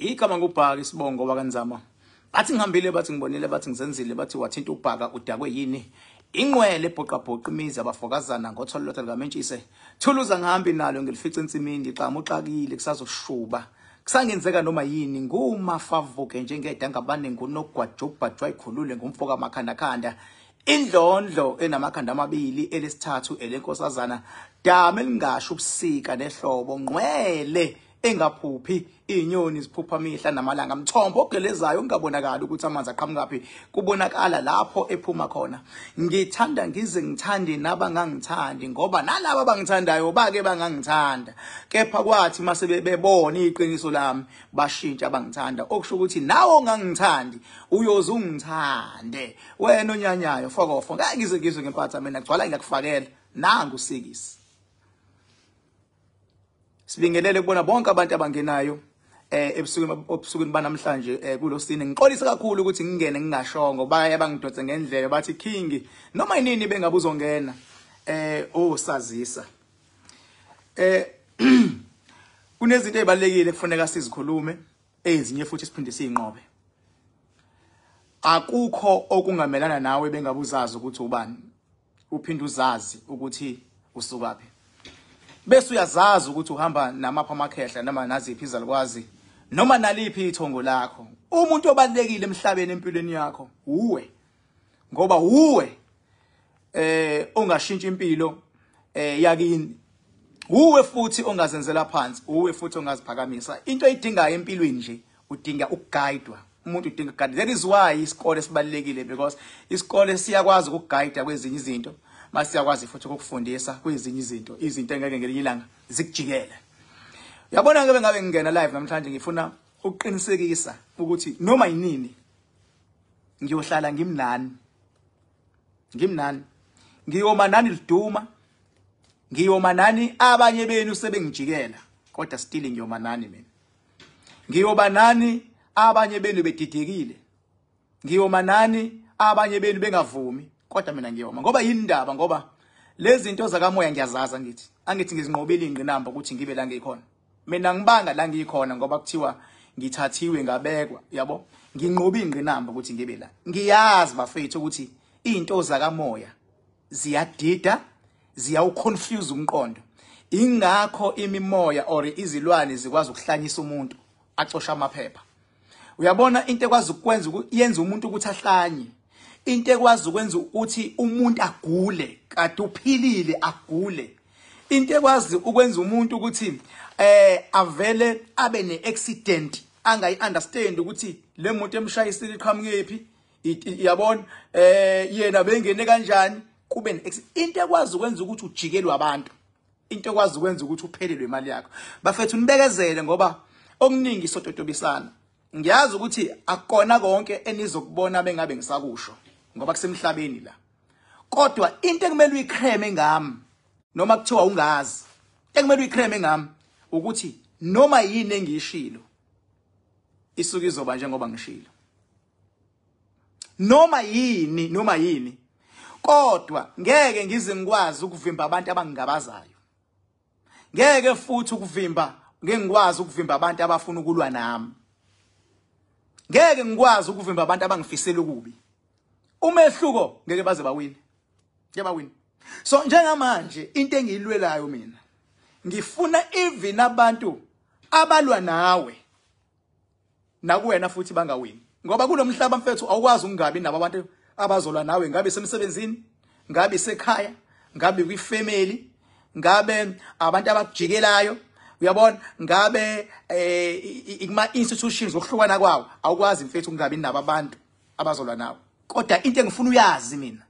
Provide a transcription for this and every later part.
Igama ngubhaka isibongo wakanzama. Bathi ngihambile bathi ngibonile bathi ngizenzile bathi wathinta ubhaka udakwe yini. Ingqwele ebhoqabhoqa imizi abafokazana ngotholotho likaMentshise. Thuluza ngihambi nalo ngilifica insimini xama uxakile kusazoshuba. Kusangenzeka noma yini ngumafavuke njengedangabane ngunogwajobhajwa ikhulule ngumfoka amakhanda. Indlondlo enamakhanda amabili elesithathu elenkosazana dame lingasho ubusika nehlobo ngqwele engaphuphi inyoni ziphupha amihla namalanga mthombo ogelezayo ungabonakala ukuthi amanzi aqhamukaphi kubonakala lapho ephuma khona. Ngithanda ngize ngithande nabangangithandi ngoba nalabo abangithandayo bake bangangithanda kepha kwathi mase bebona iqiniso lami bashintsha abangithanda okusho ukuthi nawe ongangithandi uyoze ungithande wena onyanyayo fokofo ngeke ngizwe ngempatha mina gcwala ngiyakufakela nangu usikisi. Sibingelele kubona bonke abantu abangenayo ebusukwini banamhlanje kulosini ngiqolisa kakhulu ukuthi ngingene ngingashongo baye bangidotse ngendlela bathi king noma yini bengabe uzongena osazisa kunezinto ezibalekile kufanele sizikhulume ezinye futhi siphinde siyinqobe. Akukho okungamelana nawe bengabe uzazi ukuthi ubani uphinde uzazi ukuthi usukaphi bese uyazazi ukuthi uhamba namapha amakhehla noma naziphi izalukwazi noma naliphi ithongo lakho. Umuntu obalekile emhlabeni empilweni yakho uwe ngoba uwe ongashintsha impilo yakini uwe futhi ongazenzela phansi uwe futhi ongaziphakamisa. Into eyidingayo empilweni nje udinga ukuguidwa. Umuntu udinga ukuguide. That is why isikole sibalekile because isikole siyakwazi ukuguide kwezinye izinto masiyakwazi futhi ukufundisa kwezinye izinto engeke ngelinye ilanga zikujikela. Uyabona ngabe ngingena live namhlanje ngifuna ukuqinisekisa ukuthi noma yinini ngiyohlala ngimnani ngiyoma nani liduma ngiyoma nani abanye benu sebengijikela kodwa still ngiyoma nani mina ngiyoba nani abanye benu bedidekile ngiyoma nani abanye benu bengavumi kodwa mina ngiyoma ngoba yini indaba ngoba lezi zinto zakamoya ngiyazaza angithi ngizinqobela ingqinamba ukuthi ngibe la ngikhona mina ngibanga la ngikhona ngoba kuthiwa ngithathiwe ngabekwa yabo nginqoba ingqinamba ukuthi ngibe la. Ngiyazi bafethu ukuthi izinto zakamoya ziyadida ziyawuconfuse umqondo ingakho imimoya or izilwane zikwazi ukuhlanyisa umuntu acosha amaphepha. Uyabona into ekwazi ukwenza yenza umuntu ukuthi ahlanye into ekwazi ukwenza ukuthi umuntu agule kade uphilile agule. Into ekwazi ukwenza umuntu ukuthi avele abe neaccident angayi-understand ukuthi le moto emshayisile iqhamukephi yabona yena bengene kanjani kube into ekwazi ukwenza ukuthi ujikelwe abantu into ekwazi ukwenza ukuthi uphelelwe imali yakho. Bafethu nibekezele ngoba okuningi sototobisana. Ngiyazi ukuthi akukona konke enizokubona bengabe ngisakusho ngoba kusemhlabeni la kodwa into ekumele uyikreme ngami noma kuthiwa ungazi ekumele uyikreme ngami ukuthi noma yini engishilo isuke izoba njengoba ngishilo noma yini kodwa ngeke ngize ngikwazi ukuvimba abantu abangingabazayo ngeke futhi ngikwazi ukuvimba abantu abafuna ukulwa nami ngeke ngikwazi ukuvimba abantu abangifisela ukubi. Umehluko ngeke baze bawini bawini. So njengamanje into engiyilwelayo mina ngifuna even abantu abalwa nawe nakuwena futhi bangawini ngoba kulomhlaba mfethu awukwazi ungabi nabo abantu abazolwa nawe ngabe semsebenzini ngabe sekhaya ngabe kwifamily ngabe abantu abakujikelayo uyabona ngabe ikuma institutions okuhlukana kwawo awukwazi mfethu ungabi nabo abantu abazolwa nawe. Kodwa into engifuna uyazi mina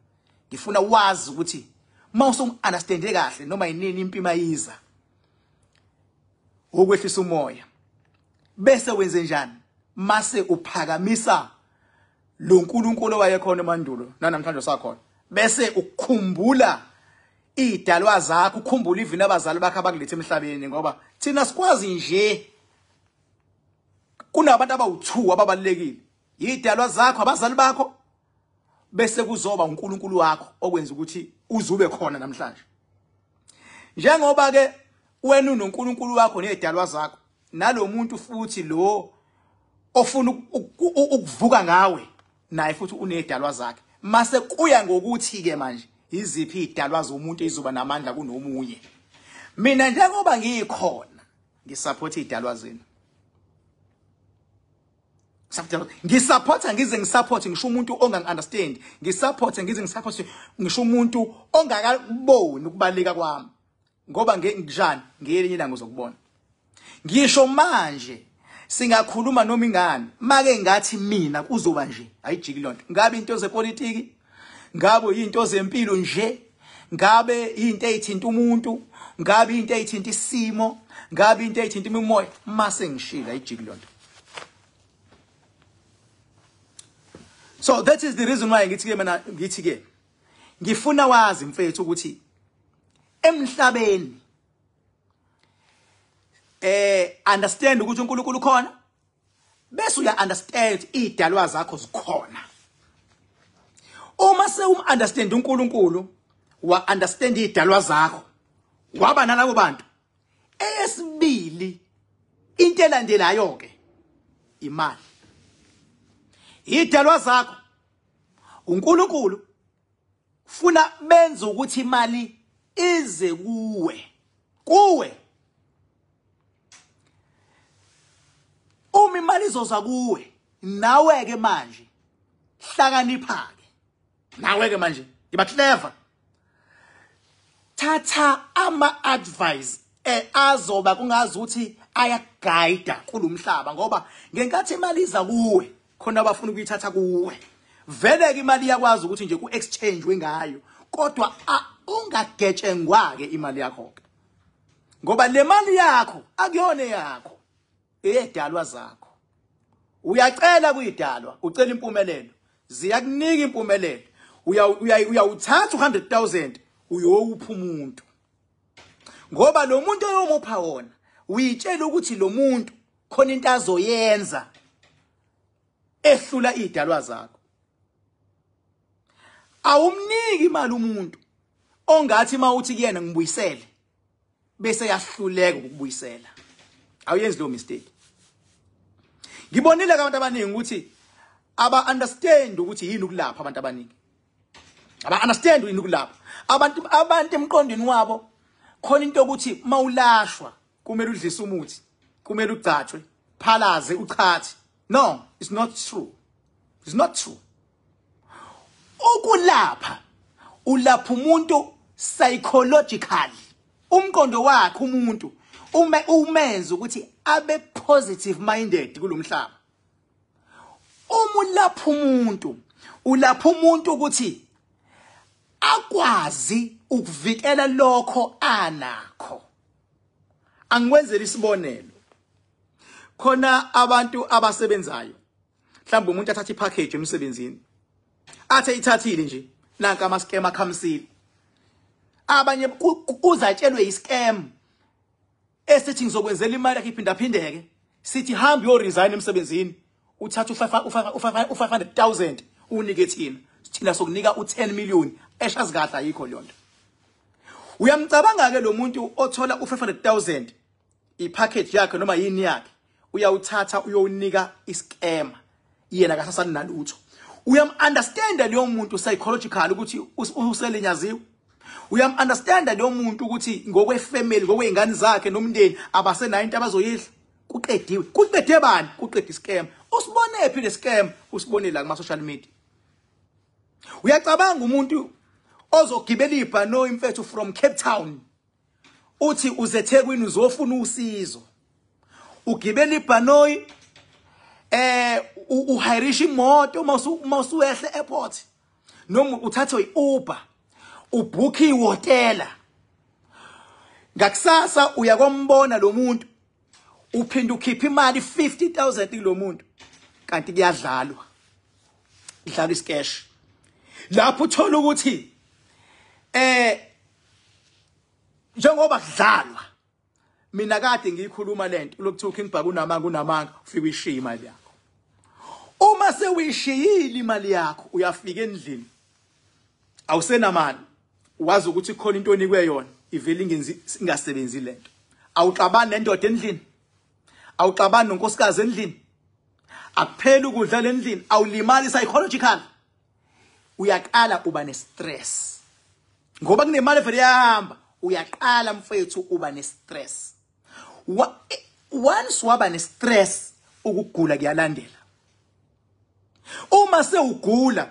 ngifuna wazi ukuthi mawuso understand kahle noma yinini impima yiza ukwehlisa umoya bese wenze njani mase uphakamisa lo nkulunkulu owayekhona emandulo namhlanje sakhona bese ukukhumbula idalwa zakho ukukhumbula ivini abazali bakho abakulethe emhlabeni ngoba thina sikwazi nje kunabantu abawu2 ababalekile idalwa zakho abazali bakho bese kuzoba uNkulunkulu wakho okwenza ukuthi uzube khona namhlanje. Njengoba ke wena uNkulunkulu wakho nezidalwa zakho nalo muntu futhi lo ofuna ukuvuka ngawe naye futhi unedalwa zakhe. Mase kuya ngokuthi ke manje iziphi idalwa zomuntu ezizoba namandla kunomunye. Mina njengoba ngikhona ngisupport idalwa zenu. Ngisupporta ngize ngisupport ngisho umuntu ongangiunderstand. Ngisupporta ngize ngisupport ngisho umuntu ongakaboni ukubaleka kwami. Ngoba njani ngelinye ilanga uzokubona. Ngisho manje singakhuluma noma ingane make ngathi mina kuzoba nje ayijiki lonto. Ngabe into zepolitiki, ngabe into zempilo nje, ngabe into ezithinta umuntu, ngabe into ezithinta isimo, ngabe into ezithinta imimoya, mase ngishila ayijiki lonto. So that is the reason why ngithi ke mina ngithi ke ngifuna wazi mfethu ukuthi emhlabeni understand ukuthi uNkulunkulu ukhona bese uya understand idalwa zakho zikhona. Uma se understand uNkulunkulu wa understand idalwa zakho waba nalabo bantu. Eyesibili into elandelayo ke imali. Idalwa zakho uNkulunkulu funa benze ukuthi imali ize kuwe. Uma imali izoza kuwe nawe ke manje hlakanipha ke. Nawe ke manje yiba clever. Thatha ama advice azoba kungazi ukuthi ayaguide kulomhlaba ngoba ngenkathi imali iza kuwe khona abafuna ukuyithatha kuwe. Vele ke imali yakwazi ukuthi nje ku exchange wengayo kodwa ungagetshengwa ke imali yakho ke. Ngoba le mali yakho akuyona yakho edalwa zakho. Uyacela kuyidalwa ucela impumelelo ziyakunika impumelelo uyawuthatha 100,000 uyowupha umuntu. Ngoba lo muntu oyomupha wona uyitshela ukuthi lo muntu khona into azoyenza ehlula idalwa zakho. Awumniki imali umuntu ongathi mawuthi kuyena ngibuyisele bese yahluleka ukubuyisela. Awuyenzi lo mistake. Ngibonile abantu abaningi ukuthi aba understand ukuthi yini ukulapha abantu abaningi. Aba understand yini ukulapha. Abantu emqondweni wabo khona into ukuthi mawulashwa kumele udlise umuthi, kumele ugcatshwe, phalaze uchathe. No, it's not true. It's not true. Ukulapha ulapha umuntu psychologically. Umqondo wakhe umuntu umenza ukuthi abe positive minded kulomhlaba. Ulapha umuntu ukuthi akwazi ukuvikela lokho anakho. Angiwenzele isibonelo. Khona abantu abasebenzayo. Mhlawumbe umuntu athatha ipackage emsebenzini. Athe ithathile nje nanka ama scam akhamsile. Abanye uzatshelwe iscam esithi ngizokwenzela imali yakhe iphinda phindeke. Sithi hamba yo resign emsebenzini. Uthatha 500,000 unike thina sokunika u10 million eshazi kahle ayikho lonto. Uyamcabanga ke lo muntu othola u500,000 ipackage yakhe noma yini yakhe uyawuthatha uyowunika iscam yena akasasani nalutho. Uyam-understand leyo muntu psychological ukuthi uselenyaziwe. Uyam-understand leyo muntu ukuthi ngokwefamily ngokwezingane zakhe nomndeni abasenayo into abazoyidla. Kuqediwe. Kuqede bani? Kuqede iscam. Usibone phi le scam? Usibone la kuma social media. Uyacabanga umuntu ozogibela ibhanoyi mfethu from Cape Town. Uthi uzeThekwini uzofuna usizo. Ugibela ibhanoyi uhirisha imoto mawusuyehle airport. Noma uthatha iUber. Ubhuki ihotela. Ngakusasa uyakombona lo muntu uphinda ukhipha imali 50,000 kulo muntu kanti kuyadlalwa. Idlalwa iscash. Lapho uthola ukuthi njengoba kudlalwa mina kade ngiyikhuluma lento lokuthuka ngibhaka unamanga ufika uyishiya imali yakho. Uma sewuyishiyile imali yakho uyafika endlini awusenamali wazi ukuthi khona into onikwe yona ivele ingasebenzi lento. Awuxabani nendoda endlini, awuxabani nonkosikazi endlini, akuphela ukudla endlini awulimali psychological uyaqala uba ne-stress ngoba kunemali vele yahamba uyaqala mfethu uba ne-stress once waba ne-stress ukugula kuyalandela uma sewugula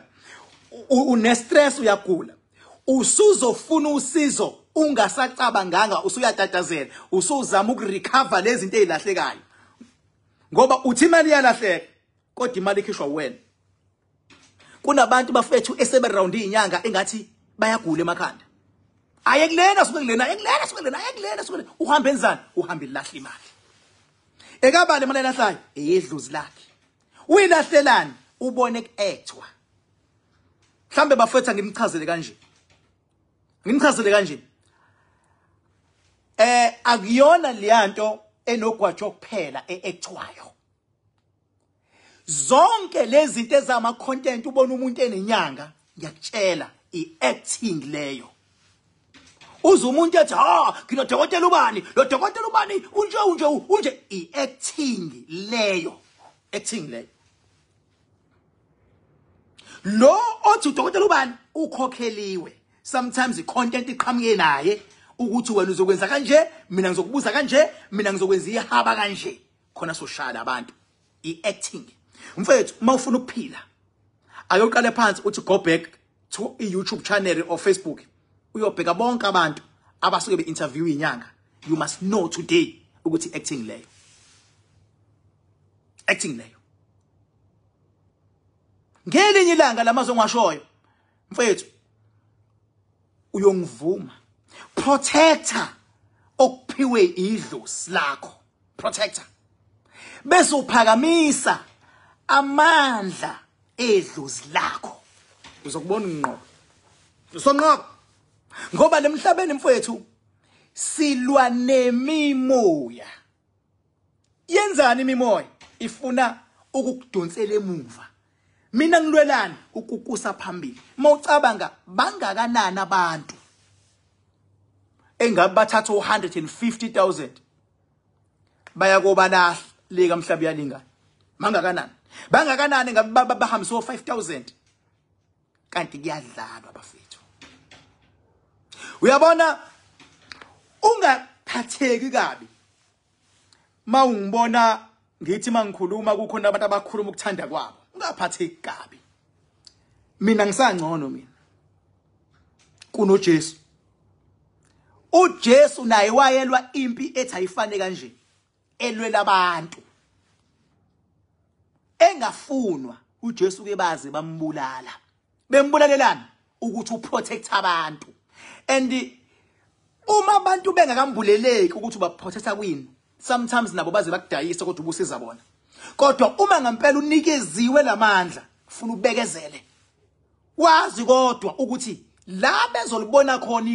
une-stress uyagula usuzofuna usizo ungasacabanganga usuyatatazela usuzama ukurecover lezi zinto ezilahlekayo ngoba uthi imali yalahleka kodwa imali ikhishwa wena kunabantu bafethu esebe-round inyanga engathi bayagula emakhanda ayekulena suke kulena ayekulena suke kulena ayekulena suke kulena uhamba enzani uhamba ilahla imali ekabale imali elahlayo eyedluzi lakhe uyilahlelani ubone ku-ethwa mhlambe bafethu ngimchazele kanje akuyona leyanto enogwajo kuphela eaktwayo zonke lezi zinto ezama content ubona umuntu enenyanga ngiyakutshela iacting leyo uze umuntu ethi nginodokotela ubani lo dokotela ubani unje iacting leyo lo othi udokotela ubani ukhokheliwe sometimes icontent iqhamuke naye ukuthi wena uzokwenza kanje mina ngizokubuza kanje mina ngizokwenza ihaba kanje khona soshaya abantu iacting mfethu uma ufuna ukuphila ayoqale phansi uthi go back to iYouTube channel or Facebook uyobheka bonke abantu abasuke be-interview inyanga you must know today ukuthi acting leyo ngelinye ilanga lamazwe ngiwashoyo mfethu uyongivuma protector okuphiwe idlozi lakho protector bese uphakamisa amandla edlozi lakho uzokubona ngqo usonqobo ngoba lemhlabeni mfethu silwa nemimoya yenzani imimoya ifuna ukukudonsela emuva mina ngilwelana ukukusa phambili mawucabanga bangakanani abantu engabe bathatha 150,000 baya kobalahla leka mhlabi yalingana bangakanani ngabe bahambisa 5,000 kanti kuyadlalwa bafethu uyabona ungaphatheki kabi mawungibona ngithi mangikhuluma kukhona abantu abakhuluma ukuthanda kwabo ungaphatheki kabi mina ngisangcono mina kunoJesu uJesu naye wayelwa impi ethi ayifane kanje elwela abantu engafunwa uJesu ke baze bambulala bembulalelana ukuthi uprotect abantu and uma abantu bengakambuleleki ukuthi baprotecta kwini sometimes nabo baze bakudayisa kodwa ubusiza bona kodwa uma ngempela unikeziwe lamandla ufuna ubekezele wazi kodwa ukuthi la bezolibona khona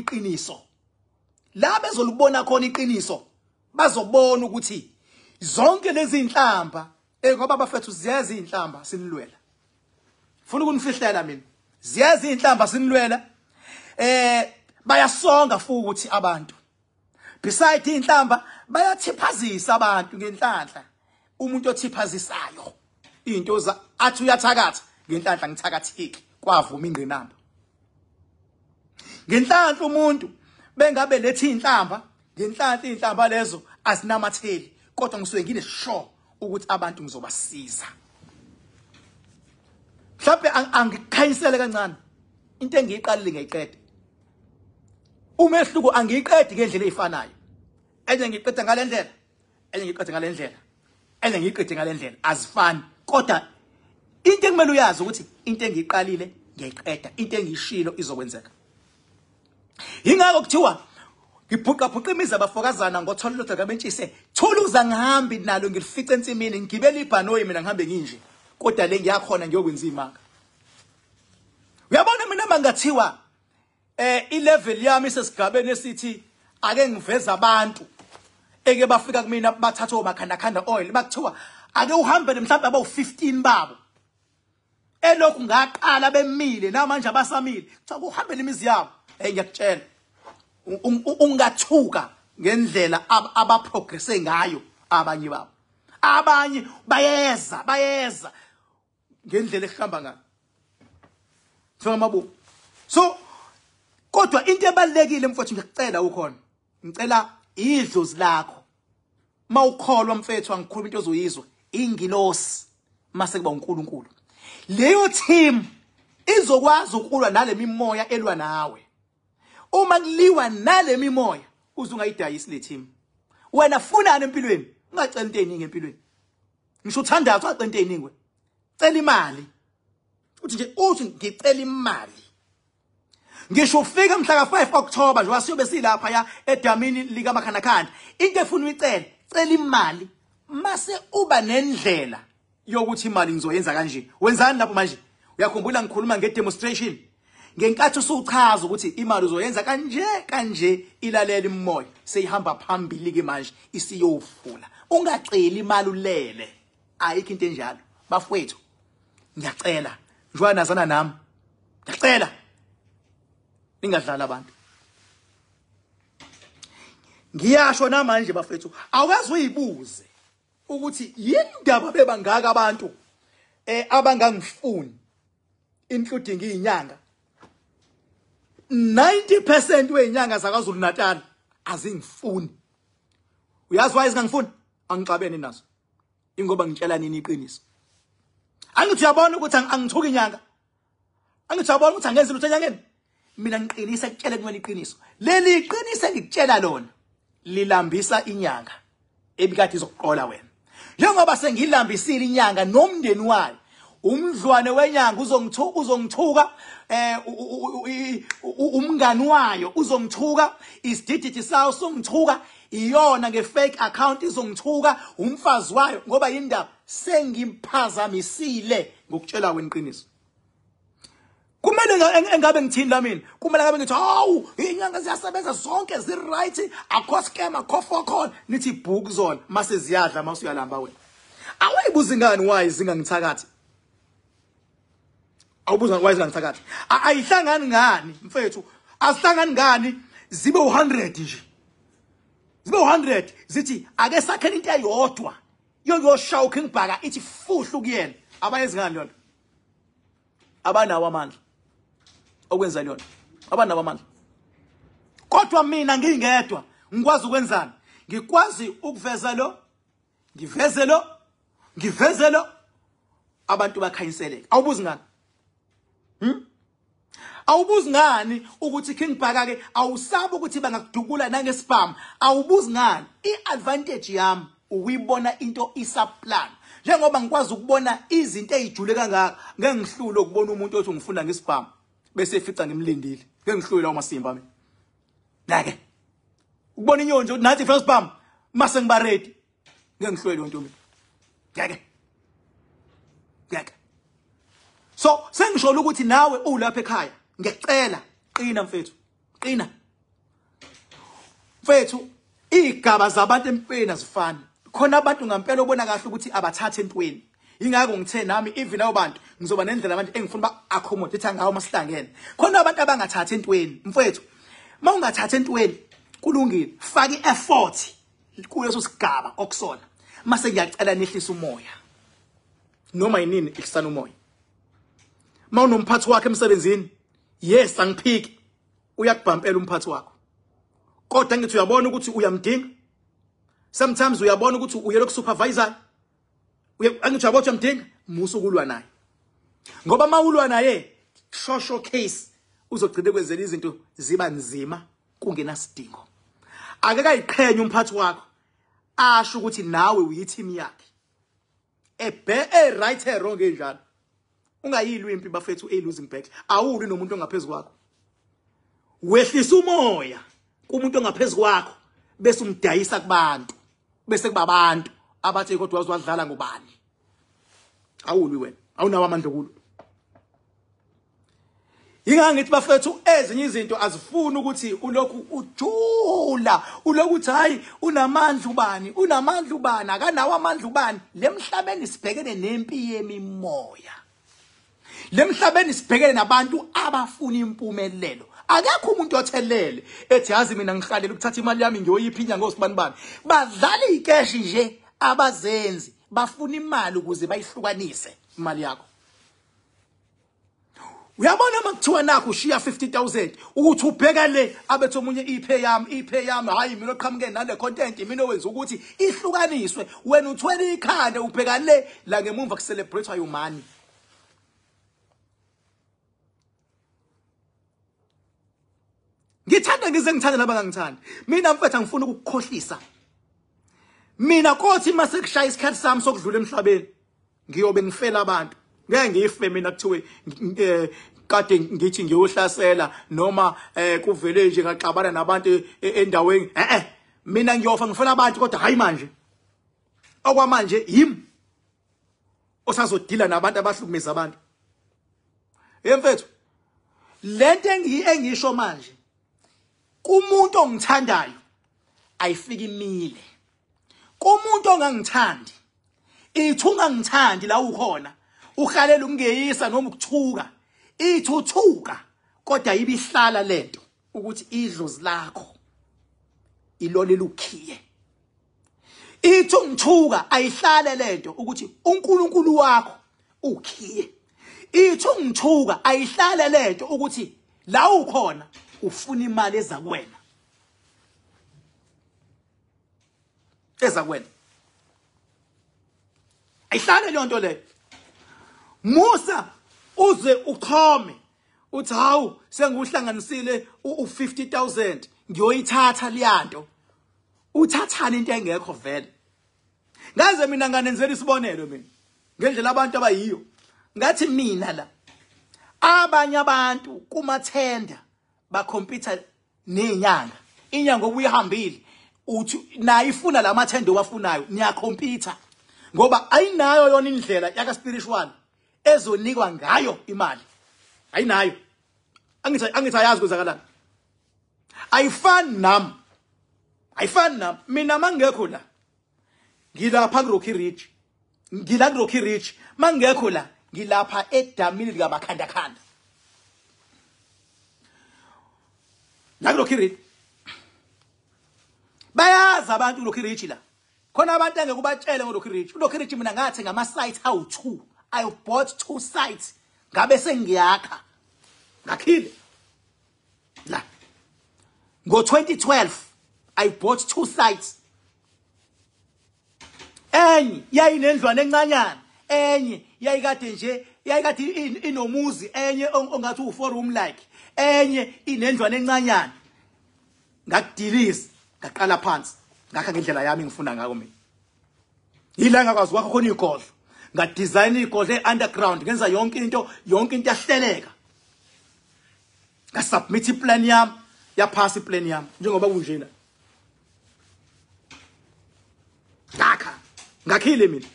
iqiniso bazobona ukuthi zonke lezi inhlamba ngoba bafethu ziyazi inhlamba sinilwela ufuna ukunifihlela mina ziyazi inhlamba sinilwela bayasonga futhi abantu beside inhlamba bayathiphazisa abantu ngenhlanhla umuntu othiphazisayo into athi uyathakatha ngenhlanhla ngithakathiki kwavuma ingqinamba ngenhlanhla umuntu bengabe lethi inhlamba ngenhlanhla inhlamba lezo azinamatheli kodwa ngisuke ngineshow ukuthi abantu ngizobasiza mhlawumbe angikhayisele kancane into engiyiqalile ngiyiqede umehluko angiyiqedi ngendlela ezifanayo enye ngiyiqeda ngalendlela enye ngiyiqeda ngalendlela enye ngiyiqede ngalendlela azifani kodwa into ekumele uyazi ukuthi into engiyiqalile ngiyayiqeda into engiyishilo izokwenzeka ingakho kuthiwa ngibhuqa imizi abafokazana ngothola lodwa kabentshise thuluza ngihambi nalo ngilifice ensimini ngigibele ibhanoyi mina ngihambe nginje kodwa le ngiyakhona ngiyokwenza imanga uyabona mina mangathiwa i-level yami sesigabeni esithi ake ngiveza abantu eke bafika kumina bathatha omakhanda oil bakuthiwa ake uhambele mhlawumbe aba-15 babo elokhu ngaqala bemile namanje abasamile kuthiwa kuhambele imizi yabo ngiyakutshela ungathuka ngendlela abaprogresse ngayo abanye babo abanye bayeza ngendlela ehamba ngayo ngamabu. So kodwa into ebalekile mfowethu ngiyacela ukhona ngicela idlozi lakho mawukholwa mfethu angikhuluma into ozoyizwa ingilosi mase kuba uNkulunkulu. Leyo team izokwazi ukulwa nale mimoya elwa nawe. Uma kuliwa nale mimoya uzungayidayisi le team. Wena funani empilweni ungacela into eziningi empilweni. Ngisho uthandaza ungacela into eziningi. Cela imali. Uthi ngicela imali. Ngisho ufika mhla ka5 October nje wasiyobe silapha ya edamini lika Makhanakhanda. Into efuna uyicela, cela imali. Mase uba nendlela yokuthi imali ngizoyenza kanje. Wenzani lapho manje? Uyakhumbula ngikhuluma ngedemonstration. Ngenkathi usuchaza ukuthi imali uzoyenza kanje ilalela imoya seyihamba phambili ke manje isiyofula. Ungaceli imali ulele. Ayikho into enjalo. Bafowethu ngiyacela njwana nazana nami. Ngiyacela ningadlala abantu. Ngiyasho namanje bafethu awukazi uyibuze ukuthi yindaba bebangaka abantu abangangifuni including izinyanga. 90% weinyanga zaKwaZulu Natal azingifuni. Uyazi why zingangifuni? Angixabene nazo. Ingoba ngitshela nini iqiniso. Angithi uyabona ukuthi angithuki inyanga. Angithi uyabona ukuthi angenzi lutho enyangeni. Mina ngiqinisa ukutshela kuwena iqiniso. Leli iqiniso engikutshela lona lilambisa inyanga ebikade izokuqola wena. Njengoba sengilambisile inyanga nomndeni wayo. Umdlwane wenyanga uzongithuka umngani wayo uzongithuka isidididi sawo songithuka iyona ngefake account izongithuka umfazi wayo ngoba yindaba sengimphazamisile ngokutshela wena iqiniso. Kumele engabe ngithini la mina? Kumele ngabe ngithi hawu inyanga ziyasebenza zonke zi right akho scam akho phone nithi book zona mase ziyadla mase uyalamba wena. Awayibuza ingani why zingangithakathi? Awubuza why zingangithakathi? Ayihlangani ngani mfethu? Asihlangani ngani zibe 100 nje. Zibe 100 zithi ake sakhela into eyodwa. Yoshawuka ngibhaka ithi fuhlu kuyena. Abayenzi ngani lona? Abanawo amandla okwenza lona. Abanawo amandla. Kodwa mina ngingedwa ngikwazi ukwenzani? Ngikwazi ukuveza lo, ngiveze lo abantu bakhanyiseleke. Awubuzi ngani? Awubuzi ngani ukuthi King Bhaka ke awusabi ukuthi bangakudukula nangespam? Awubuzi ngani? I-advantage yami uyibona into isaplan. Njengoba ngikwazi ukubona izinto ezijule kangaka, ngeke ngihlule ukubona umuntu othi ngifunda ngespam bese efica ngimlindile. Ngeke ngihlule lawo masimba mina. Nake. Ukubona inyonje ukuthi nathi first spam mase ngiba ready. Ngeke ngihlule lo nto mina. Ngeke. So sengisho ukuthi nawe ulapha ekhaya ngiyacela qina mfethu. Qina. Mfethu igaba zabantu empeni azifani. Khona abantu ngempela obona kahle ukuthi abathathe entweni. Ingakho ngithe nami even abo bantu ngizoba nendlela abantu engifuna ba accommodate ngawo masihlangene. Khona abantu abangathathe entweni. Mfethu mawungathathe entweni kulungile. Faka i-effort kuleso sigaba okusona. Mase ngiyacela nehlisa umoya. Noma yinini ikusana umoya. Mawunomphathi wakhe emsebenzini, yes angiphiki. Uyakubhampela umphathi wakho. Kodwa ngithi uyabona ukuthi uyamdinga. Sometimes uyabona ukuthi uyelo kusupervisor. Angithi uyabona uyamdinga, musu kulwa naye. Ngoba mawulwa naye, shosho case uzogcina kwenzela izinto ziba nzima kungenasidingo. Akekayiqhenya umphathi wakho. Asho ukuthi nawe uyiteam yakhe. Right wrong enjalo. Ungayilwi impi bafethu losing battle. Awuli nomuntu ongaphezulu kwakho. Wehlisa umoya kumuntu ongaphezulu kwakho bese umdayisa kubantu. Bese kubabantu abathi kodwa wazwadlala ngubani. Awulwi wena. Awunawo amandla okulo. Inga ngithi bafethu ezinye izinto azifuni ukuthi ulokhu ujula. Ulokhu uthi hayi unamandla ubani, akanawo amandla ubani. Lemhlabeni sibhekene nempi yemimoya. Lemhlabeni sibhekene nabantu abafuna impumelelo. Akekho umuntu othelele ethi yazi mina ngihalela ukuthatha imali yami ngiyoyiphinya ngosibanibani. Badlala ikeshi nje abazenzi bafuna imali ukuze bayihlukanise imali yakho. Uyabona makuthiwa nakho ushiya 50,000 ukuthi ubheka le abethi omunye iphe yami hayi mina oqhamuke nale content mina owenza ukuthi ihlukaniswe wena uthwele ikhanda ubheka le la ngemumva kucelebrate yomani. Ngithanda ngize ngithanda nabangangithandi. Mina mfethu angifuni ukukukhohlisa. Mina kothi mase kushaya isikhathi sami sokudlula emhlabeni ngiyobe ngifela abantu. Ngeke ngife mina kuthiwe kade ngithi ngiyohlasela noma kuvele nje ngaxabana nabantu endaweni. Mina ngiyofa ngifela abantu kodwa hayi manje. Okwamanje yimi osazodila nabantu abahlukumeza abantu. Mfethu lento engisho manje kumuntu ongithandayo ayifiki imile. Kumuntu ongangithandi ithi ungangithandi la ukhona ukhalela ukungeyisa noma ukuthuka ithuthuka kodwa ibihlala lento ukuthi idlozi lakho ilole lukhiye. Ithi ungithuka ayihlale lento ukuthi uNkulunkulu wakho ukhiye. Ithi ungithuka ayihlale lento ukuthi la ukhona ufuna imali ezakwena. Ezakwena. Ayihlale le nto le. Musa uze uqhome uthi hawu senguhlanganisile u50,000 ngiyoyithatha liyanto. Uthathani into engekho vele. Ngaze mina nganenzela isibonelo mina. Ngendlela abantu abayiyo. Ngathi mina la abanye abantu kumathenda bakhompyutha nenyanga. Inyanga obuyihambile uthi nayi ifuna lamathenda owafunayo niyakhompyutha. Ngoba ayinayo yona indlela yaka spiritual ezonikwa ngayo imali. Ayinayo. Angithi ayazi kwenzakalani. Ayifani nami. Ayifani nami. Mina mangekho la. Ngilapha kuRocky Ridge. Ngila kuRocky Ridge. Mangekho la ngilapha edamini lika Makhanda Khanda. La kuRocky Ridge. Bayazi abantu kuRocky Ridge la. Khona abantu angeke ubatshele ngoRocky Ridge. uRocky Ridge mina ngathi ngama sites awu2. I bought 2 sites. Ngabe sengiyakha. Ngakhile. La. Ngo 2012 I bought 2 sites. Enye yayinendlwane encanyana. Enye yayikade nje yayikade inomuzi enye ongathi u4 like. Enye inendlwane encanyana. Ngakudilisa ngaqala phansi. Ngakha ngendlela yami ngifuna ngako mina. Yila ngakwazi kwakho khona igodlo. Ngadesign igodlo underground ngenza yonke into yahleleka. Ngasubmit iplan yami yaphasa iplan yami njengoba kunjena. Ngakhile mina.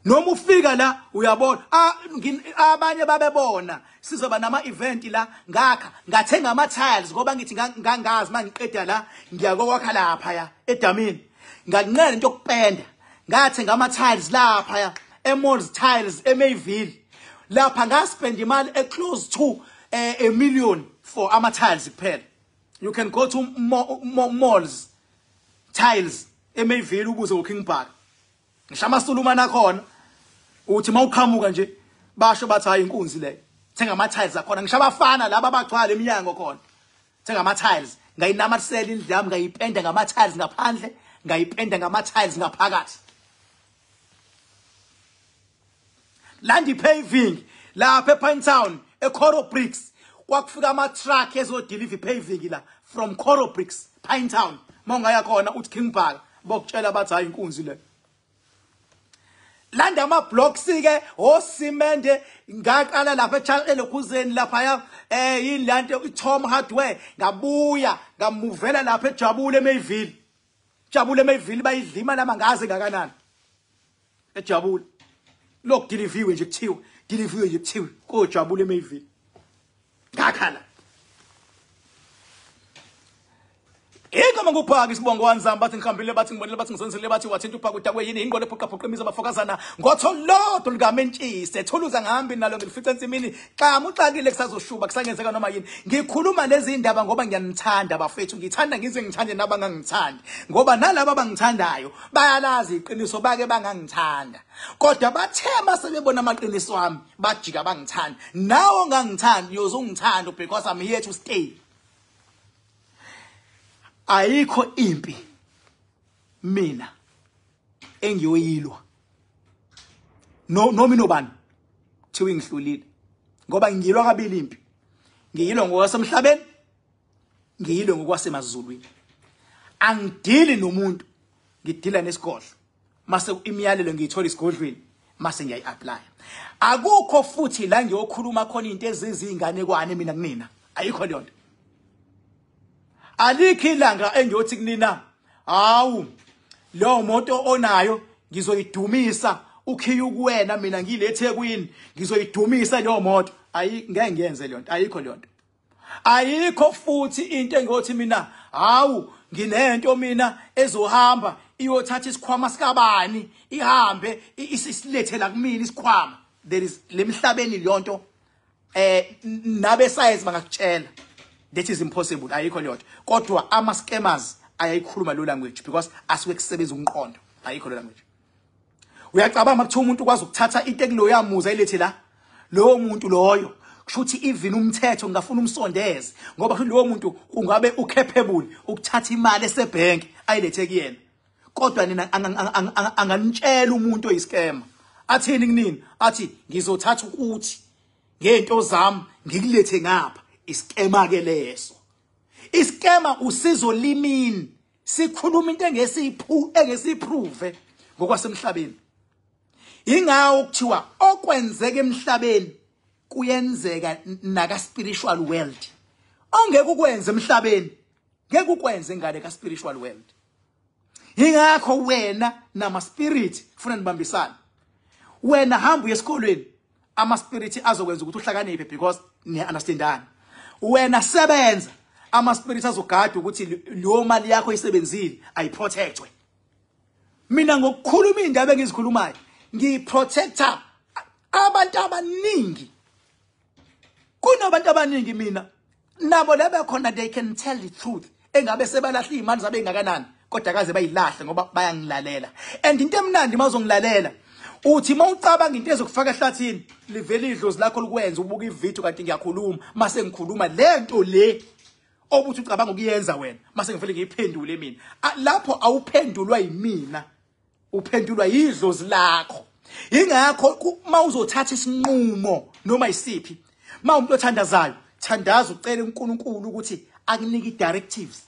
Noma ufika la uyabona abanye babebona sizoba nama event la ngakha ngathenga ama tiles ngoba ngithi ngangazi mangiqeda la ngiyakokwakha lapha ya edamini ngakunqela into yokupenda ngathenga ama tiles lapha ya eMalls Tiles eMayville lapha ngaspend imali close to a million for ama tiles kuphela. You can go to Malls Tiles eMayville ubuze uKing Park. Ngisho amasulumana khona uthi mawuqhamuka nje basho bathi hayi inkunzi le. Thenga ama tiles akhona ngisho abafana laba abagcwala eminyango khona. Thenga ama tiles ngayinamathisela indlu yami ngayipenda ngama tiles ngaphandle ngayipenda ngama tiles ngaphakathi. Landi paving lapha ePinetown eCoral Bricks kwakufika ama truck ezodeliver paving la from Coral Bricks Pinetown mawungaya khona uthi King Park bokutshela bathi hayi inkunzi le. Landa ama blocks ke osimende ngaqala lapha eCharlotte lapha ya yini lanto iTom Hardware ngabuya ngamuvela lapha eJabule eMayville. Jabule eMayville bayidlima lama ngaze ngakanani eJabule lokhu deliver nje kuthiwe ko Jabule eMayville ngakhala Igama nguphaka isibongo wanzamba bathi ngihambile bathi ngibonile bathi ngisenzile bathi wathinta uphaka udakwe yini ingqondo ephuqa imiza bafokazana ngotholodwa likamentshise thuluza ngihambi nalo ngilifica ensimini xa muxakile kusazoshuba kusangenzeka noma yini ngikhuluma lezi indaba ngoba ngiyanithanda bafethu ngithanda ngize ngithande nabangangithandi ngoba nalabo abangithandayo bayalazi iqiniso bake bangangithanda kodwa bathema sebebona amaqiniso ami bajika bangithanda nawo ngangithandi yozungithanda because I'm here to stay. Ayikho impi mina engiyoyilwa noma inobani thiwe ngihlulile ngoba ngiyilwa kabili impi ngiyilwa ngokwasemhlabeni ngiyilwa ngokwasemazulwini angidili nomuntu ngidila nesigodlo mase imiyalelo ngiyithola isigodlweni mase ngiyayi-apply akukho futhi la ngiyokhuluma khona into ezizingane mina kunina ayikho leyo nto alikho ilanga engiyothi kunina hawu lo moto onayo ngizoyidumisa ukhiya kuwena mina ngilethe kwini ngizoyidumisa leyo moto ngeke ngiyenze leyo nto ayikho leyo nto ayikho futhi into engiyothi mina hawu nginento mina ezohamba iyothatha isikhwama sikabani ihambe isilethe la kumina isikhwama there is lemhlabeni lonto nabe size bangakutshela that is impossible ayikho leyo nto kodwa ama scammers ayayikhuluma lo language because asuke kusebenza umqondo ayikho lo language uyacabanga makuthiwa umuntu ukwazi ukuthatha into ekulo yamuza ilethe la lo muntu loyo kushuthi even umthetho ngafuna umsondeze ngoba lo muntu ungabe ucapable ukuthatha imali esebhenki ayilethe kuyena kodwa nina anganitshela umuntu oyiscammer athini kunini athi ngizothatha ukuthi ngento zami ngikulethe ngapha iskema ke leso iskema usizo limini sikhuluma into engesiprove ngokwasemhlabeni ingawo kuthiwa okwenzeka emhlabeni kuyenzeka naka spiritual world ongeke ukwenze emhlabeni ngeke ukwenze ngale ka spiritual world ingakho wena nama spirit kufuna nibambisana wena hamba esikolweni ama spirit azokwenza ukuthi uhlakaniphe because niya understandana wena sebenza ama spirit azogada ukuthi leyo mali yakho isebenzile ayiprotectwe mina ngokukhuluma indaba engizikhulumayo ngiprotector abantu abaningi kunabantu abaningi mina nabo laba khona they can tell the truth engabe sebalahla imali zabe ingakanani kodwa kaze bayilahle ngoba bayangilalela and into emnandi mazongilalela uthi mawucabanga into ezokufaka ehlathini livele idlozi lakho likwenza ubuka ivideo kanti ngiyakhuluma mase ngikhuluma lento le obuthi ucabanga ukuyenza wena mase ngivele ngiyiphendule mina lapho awuphendulwa yimina uphendulwa yidlozi lakho ingakho mawuzothatha isinqumo noma isiphi mawumuntu othandazayo thandaza ucela uNkulunkulu ukuthi akunike directives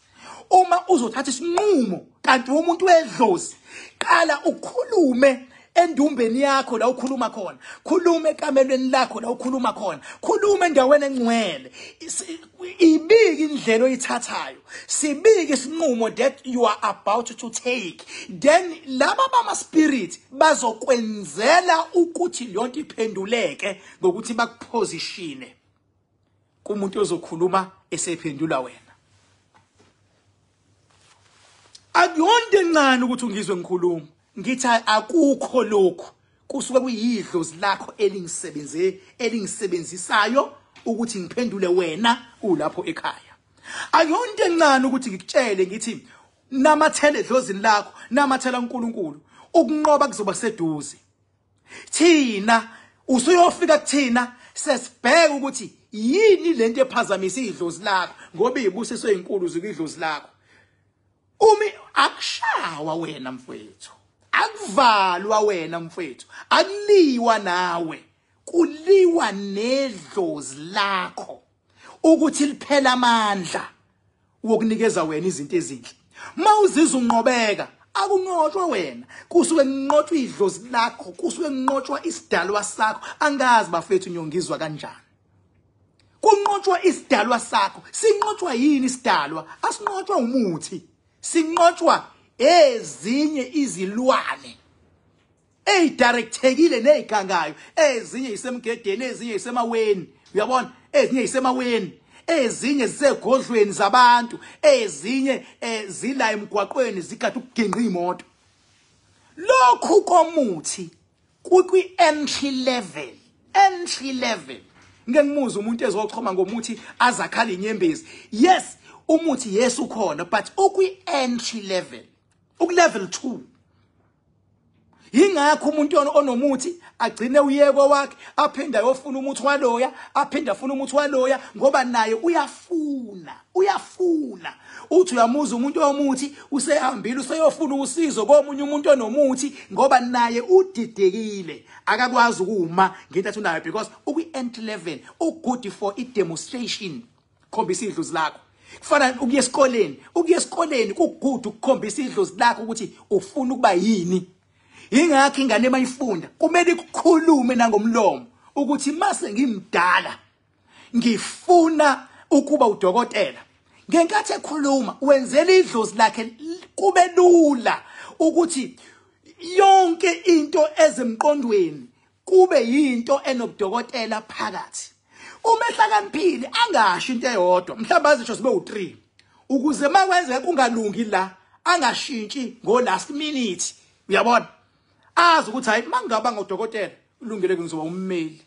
uma uzothatha isinqumo kanti umuntu wedlozi qala ukhulume endumbeni yakho la ukhuluma khona khuluma ekamelweni lakho la ukhuluma khona khuluma endaweni engcwele ibiki indlela oyithathayo sibiki isinqumo that you are about to take then laba bama spirit bazokwenzela ukuthi lonto iphenduleke ngokuthi bakupositione kumuntu ozokhuluma esephendula wena akuyonto encane ukuthi ungizwe ngikhuluma ngithi akukho lokho kusuke kuyidlozi lakho elingisebenzisayo ukuthi ngiphendule wena ulapho ekhaya akuyonto encane ukuthi ngikutshele ngithi namathele edlozini lakho namathela uNkulunkulu ukunqoba kuzoba seduze thina usuyofika kuthina sesibheka ukuthi yini lento ephazamisa idlozi lakho ngoba ibusiso ezinkulu zikidlozi lakho umi akushawa wena mfowethu akuvalwa wena mfowethu akuliwa nawe kuliwa nedlozi lakho ukuthi liphela amandla wokunikeza wena izinto ezinhle mawuzizwa unqobeka akunqotshwa wena kusuke nqotshwa idlozi lakho kusuke nqotshwa isidalwa sakho angazi bafethu nyongizwa kanjani kunqotshwa isidalwa sakho sinqotshwa yini isidalwa asinqotshwa umuthi sinqotshwa ezinye izilwane ezidirectekile nezigangayo ezinye isemgedeni ezinye isemaweni uyabona ezinye isemaweni ezinye zisegodlweni zabantu, ezinye zila emgwaqweni zikade ukugenqa imoto. Lokhu komuthi kwi entry level. Ngeke ngimuze umuntu ezochoma ngomuthi azakhala inyembezi. Yes, umuthi yes ukhona, but ukwi entry level. Level 2. Yingakho umuntu onomuthi agcine uyeko wakhe, aphinda ayofuna umuthi waloya, aphinda afuna umuthi waloya ngoba naye uyafuna. Uthi uyamuza umuntu omuthi usehambile useyofuna usizo komunye umuntu onomuthi ngoba naye udidekile, akakwazi ukuma ngento athi unayo, because ukwi entry level good for I demonstration, khombisa idlozi lakho. Kufana ukuya esikoleni kugood ukukhombisa idlozi lakho ukuthi ufuna ukuba yini. Yingakho ingane mayifunda kumele ukukhulume nangomlomo ukuthi mase ngimdala ngifuna ukuba udokotela. Ngenkathi ekhuluma wenzela idlozi lakhe kube lula ukuthi yonke into ezemqondweni kube yinto enobudokotela phakathi. Uma ehlakaniphile angasho into eyodwa, mhlawumbe azisho sibe u3 ukuze makwenzeka kungalungi la angashintshi ngo last minute. Uyabona? Azi ukuthi hayi mangabanga udokotela ulungile ngizoba ummeli.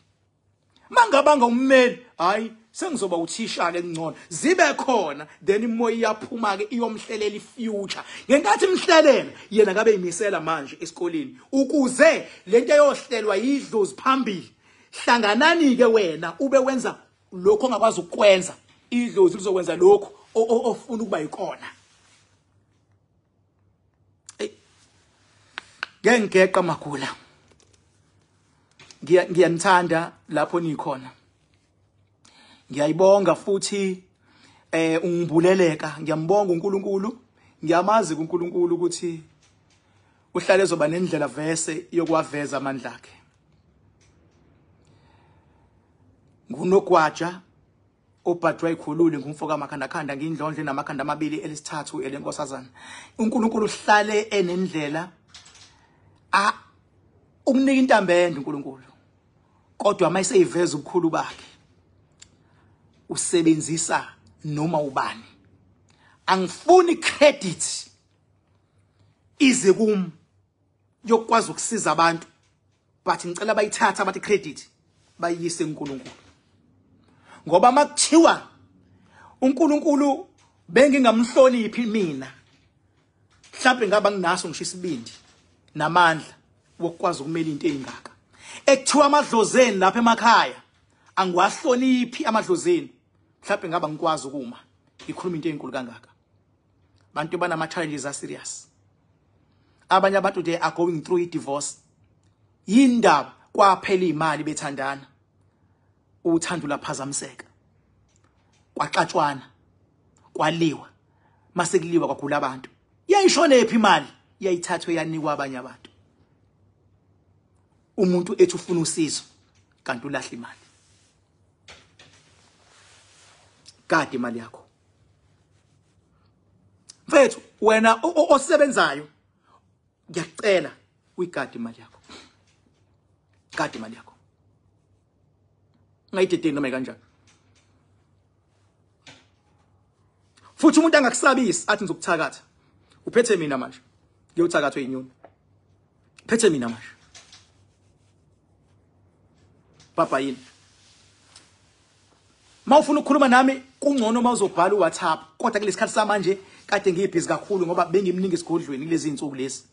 Mangabanga ummeli hayi sengizoba uthishale engcono. Zibe khona then imoya iyaphuma ke iyomhlelela ifuture. Ngenkathi imhlelela yena ngabe imisela manje esikoleni ukuze lento eyohlelwa yidlozi phambili. Hlanganani ke wena ube wenza lokho ongakwazi ukwenza, idlozi lizokwenza lokho ofuna ukuba yikona. Ngengeqa magula. Ngiyanithanda lapho nikhona. Ngiyayibonga futhi ungibuleleka. Ngiyambonga uNkulunkulu. Ngiyamazi kuNkulunkulu ukuthi uhlale ezoba nendlela vese yokwaveza amandla akhe. Ngunogwaja obhadwa ikhulule ngumfoka makhandakhanda ngindlondle namakhanda amabili elisithathu elenkosazana. uNkulunkulu uhlale enendlela umnika intambende uNkulunkulu. Kodwa mayiseyiveza ubukhulu bakhe usebenzisa noma ubani. Angifuni credit ize kum yokwazi ukusiza abantu, but ngicela bayithatha abathi credit bayise uNkulunkulu. Ngoba makuthiwa uNkulunkulu bengingamhloniphi mina, mhlawumbe ngaba nginaso ngisho isibindi namandla wokwazi ukumela into ezingaka. Ekuthiwa amadlozeni lapha emakhaya angiwahloniphi amadlozeni, mhlawumbe ngaba ngikwazi ukuma ikhuluma into ezinkulu kangaka. Abantu banama challenges are serious. Abanye abantu they are going through a divorce. Yindaba kwaphela imali bethandana. Uthando laphazamiseka. Kwaxatshwana. Kwaliwa. Mase kuliwa kwagula abantu. Yayishona ephi imali? Yayithathwe yanikwa abanye abantu. Umuntu ethi ufuna usizo kanti ulahla imali. Gadi imali yakho. Mfethu wena osebenzayo ngiyacela uyigadi imali yakho. Gadi imali yakho. Ngayidedeni noma kanjani. Futhi umuntu angakusabisi athi ngizokuthakatha. Uphethe mina manje. Ngiyothakathwa inyoni. Phethe mina manje. Papa yini. Mawufuna ukukhuluma nami kungcono mawuzobhala uWhatsApp, kodwa kulesikhathi samanje kade ngibhizi kakhulu ngoba bengimningi esigodlweni kulezi insuku lezi.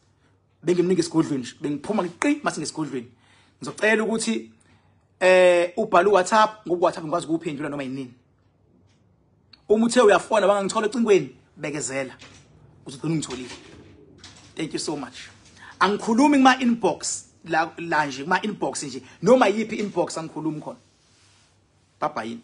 Bengimningi esigodlweni, bengiphuma ngiqi mase ngesigodlweni. Ngizocela ukuthi ubhala uWhatsApp, ngoba uWhatsApp ngikwazi ukuphendula noma yinini. Uma uthe uyafona bangangithola ecingweni, bekezela. Uzogcina ungitholile. Thank you so much. Angikhulumi kuma inbox la nje kuma inbox nje noma yipi inbox angikhulumi khona. Bye bye.